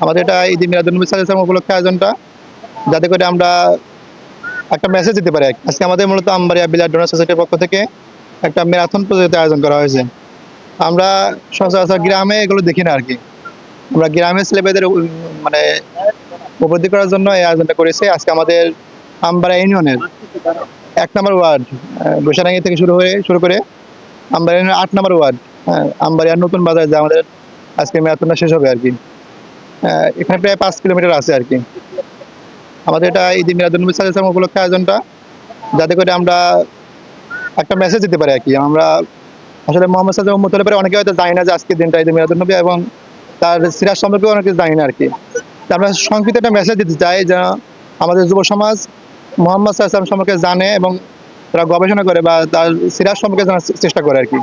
আমাদের এটা ঈদে মিলাদুন্নবী সাল্লাল্লাহু আলাইহি ওয়াসাল্লাম উপলক্ষে আয়োজনটা, যাতে করে আমরা একটা মেসেজ দিতে পারি। আজকে আমাদের মূলত আম্বারিয়া ব্লাড ডোনার সোসাইটির পক্ষ থেকে একটা ম্যারাথন প্রতিযোগিতা আয়োজন করা হয়েছে। আমরা সচরাচর গ্রামে এগুলো দেখি না আরকি। আমরা গ্রামের ছেলেমেয়েদের মানে উপলব্ধি করার জন্য এই আয়োজনটা করেছি। আজকে আমাদের আম্বারা ইউনিয়নের ১ নম্বর ওয়ার্ড গোসারাঙ্গি থেকে শুরু করে আম্বারা ইউনিয়নের ৮ নম্বর ওয়ার্ড, আম্বারিয়ার নতুন বাজার, যে আমাদের আজকে ম্যারাথনটা শেষ হবে আরকি। এখানে প্রায় ৫ কিলোমিটার আছে আরকি। আমাদের এটা ঈদে মিলাদুন্নবী সাল্লাল্লাহু আলাইহি ওয়াসাল্লাম উপলক্ষে আয়োজনটা, যাতে করে আমরা একটা মেসেজ দিতে পারি আরকি। আমরা আসলে মোহাম্মদ সাল্লাল্লাহু আলাইহি ওয়াসাল্লাম উম্মত হলে পরে অনেকে হয়তো জানি না যে আজকের দিনটা ঈদে মিলাদুন্নবী এবং তার সিরাত সম্পর্কেও অনেক কিছু জানি না আরকি। তো আমরা সংক্ষিপ্ত একটা মেসেজ দিতে চাই, যেন আমাদের যুব সমাজ মোহাম্মদ সাল্লাল্লাহু আলাইহি ওয়াসাল্লাম সম্পর্কে জানে এবং তারা গবেষণা করে বা তার সিরাত সম্পর্কে জানার চেষ্টা করে আরকি।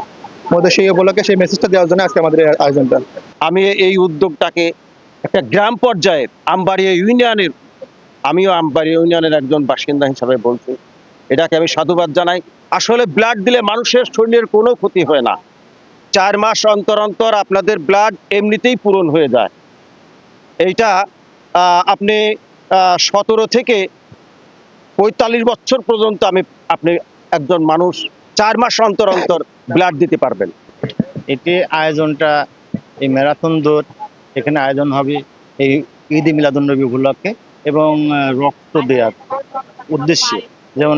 আমাদের সেই উপলক্ষে সেই মেসেজটা দেওয়ার জন্য আজকে আমাদের এই আয়োজনটা। আমি এই উদ্যোগটাকে একটা গ্রাম পর্যায়ের আম্বারিয়া ইউনিয়নের, আমিও আম্বারিয়া ইউনিয়নের একজন বাসিন্দা হিসাবে বলছি, এটাকে আমি সাধুবাদ জানাই। আসলে ব্লাড দিলে মানুষের শরীরের কোনো ক্ষতি হয় না। ৪ মাস অন্তর অন্তর আপনাদের ব্লাড এমনিতেই পূরণ হয়ে যায়। এইটা আপনি ১৭ থেকে ৪৫ বছর পর্যন্ত আপনি একজন মানুষ ৪ মাস অন্তর অন্তর ব্লাড দিতে পারবেন। এটি আয়োজনটা, এই ম্যারাথন দৌড় এখানে আয়োজন হবে এই ঈদে মিলাদুন্নবী উপলক্ষে এবং রক্ত দেওয়ার উদ্দেশ্যে, যেমন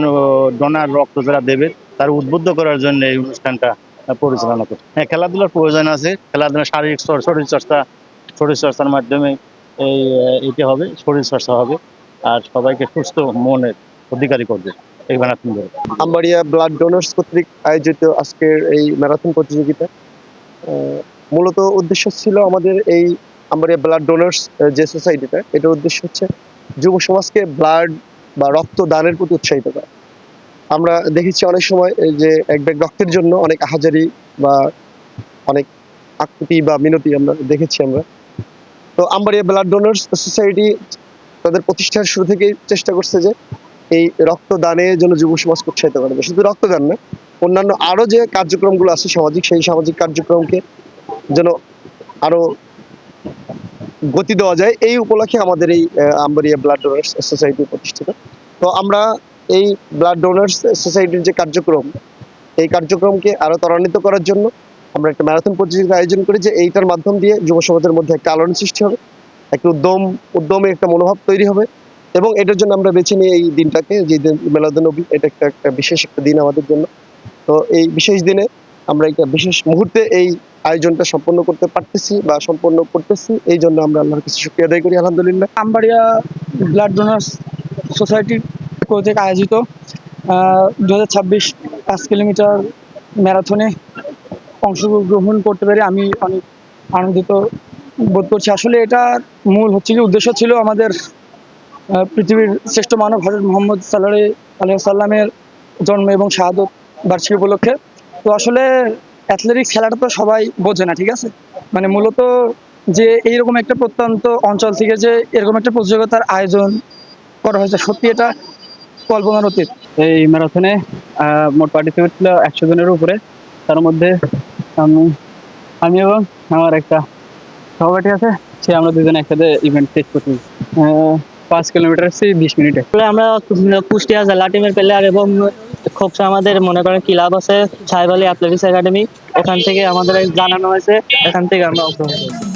ডোনার রক্ত যারা দেবে তার উদ্বুদ্ধ করার জন্য এই অনুষ্ঠানটা পরিচালনা করছে। হ্যাঁ, খেলাধুলার প্রয়োজন আছে, খেলাধুলা শারীরিক শরীরচর্চার মাধ্যমে এটি হবে, শরীরচর্চা হবে আর সবাইকে সুস্থ মনের অধিকারী করবে এই ম্যারাথন দৌড়। আম্বারিয়া ব্লাড ডোনার্স কর্তৃক আয়োজিত আজকের এই ম্যারাথন প্রতিযোগিতা মূলত উদ্দেশ্য ছিল আমাদের এই আম্বারিয়া ব্লাড ডোনার্স যে সোসাইটিটা, এটার উদ্দেশ্য হচ্ছে যুব সমাজকে ব্লাড বা রক্ত দানের প্রতি উৎসাহিত করা। আমরা দেখেছি অনেক সময় যে এক ব্যাগ রক্তের জন্য অনেক আহাজারি বা অনেক আকুতি বা মিনতি আমরা দেখেছি। তো আম্বারিয়া ব্লাড ডোনার্স সোসাইটি তাদের প্রতিষ্ঠার শুরু থেকেই চেষ্টা করছে যে এই রক্তদানের জন্য যুব সমাজকে উৎসাহিত করা যায়। শুধু রক্তদান না, অন্যান্য আরো যে কার্যক্রমগুলো আছে সামাজিক, সেই সামাজিক কার্যক্রমকে যেন আরো গতি দেওয়া যায়, এই উপলক্ষে আমাদের এই আম্বারিয়া ব্লাড ডোনার্স সোসাইটি প্রতিষ্ঠিত। তো আমরা এই ব্লাড ডোনার্স সোসাইটির যে কার্যক্রম, এই কার্যক্রমকে আরো ত্বরান্বিত করার জন্য আমরা একটা ম্যারাথন প্রতিযোগিতা আয়োজন করি, যে এইটার মাধ্যম দিয়ে যুব সমাজের মধ্যে একটা আলোড়ন সৃষ্টি হবে, একটা উদ্যমে একটা মনোভাব তৈরি হবে। এবং এটার জন্য আমরা বেছে নিই এই দিনটাকে, যে দিন মিলাদুন্নবী, এটা একটা বিশেষ একটা দিন আমাদের জন্য। তো এই বিশেষ দিনে আমরা একটা বিশেষ মুহূর্তে এই আয়োজনটা সম্পন্ন করতে পারতেছি বা সম্পন্ন করতেছি, এই জন্য আমরা আল্লাহর কাছে শুকরিয়া আদায় করি, আলহামদুলিল্লাহ। আম্বারিয়া ব্লাড ডোনার্স সোসাইটির কর্তৃক আয়োজিত 2026 5 কিলোমিটার ম্যারাথনে অংশগ্রহণ করতে পেরে আমি অনেক আনন্দিত বোধ করছি। আসলে এটার মূল উদ্দেশ্য ছিল আমাদের পৃথিবীর শ্রেষ্ঠ মানব হযরত মুহাম্মদ সাল্লাল্লাহু আলাইহি ওয়াসাল্লামের জন্ম এবং শাহাদত বার্ষিকী উপলক্ষে। তো আসলে অ্যাথলেটিক্স খেলাটা তো সবাই বোঝে না, ঠিক আছে, মানে মূলত যে এইরকম একটা প্রত্যন্ত অঞ্চল থেকে যে এরকম একটা প্রতিযোগিতার আয়োজন করা হয়েছে, সত্যি এটা কল্পনার অতীত। এই ম্যারাথনে মোট পার্টিসিপেট ছিল 100 জনের উপরে। তার মধ্যে আমি এবং আমার একটা সহপাঠী আছে, সে আমরা দুজন একসাথে ইভেন্ট শেষ করছি 5 কিলোমিটার 20 মিনিটে। আমরা কুষ্টিয়া জেলা টিমের প্লেয়ার এবং খোকসা আমাদের মনে করেন ক্লাব আছে সাহেব আলী অ্যাথলেটিক্স একাডেমি, ওখান থেকে আমাদের জানানো হয়েছে, এখান থেকে আমরা অংশগ্রহণ করছি।